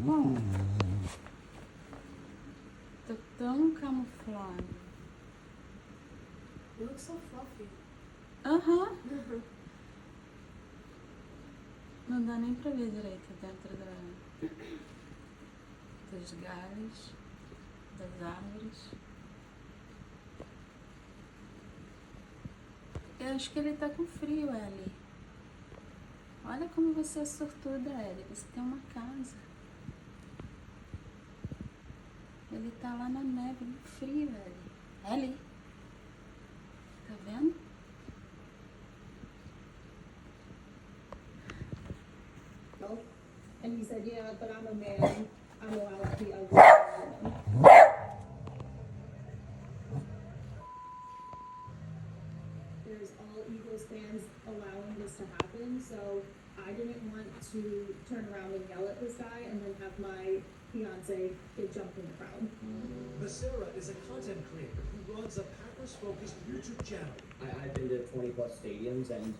Bom, tô tão camuflado. You look so fluffy. Aham. Não dá nem pra ver direito dentro dos galhos, das árvores. Eu acho que ele tá com frio, Ellie. Olha como você é sortuda, Ellie. Você tem uma casa. Ele tá lá na neve, no frio, Ellie. Ellie. Tá vendo? And he said, yeah, but I'm a man. I'm allowed to be ugly. There's all Eagles fans allowing this to happen, so I didn't want to turn around and yell at this guy and then have my fiance get jumped in the crowd. Sarah is a content creator who runs a Packers-focused YouTube channel. I've been to 20 plus stadiums, and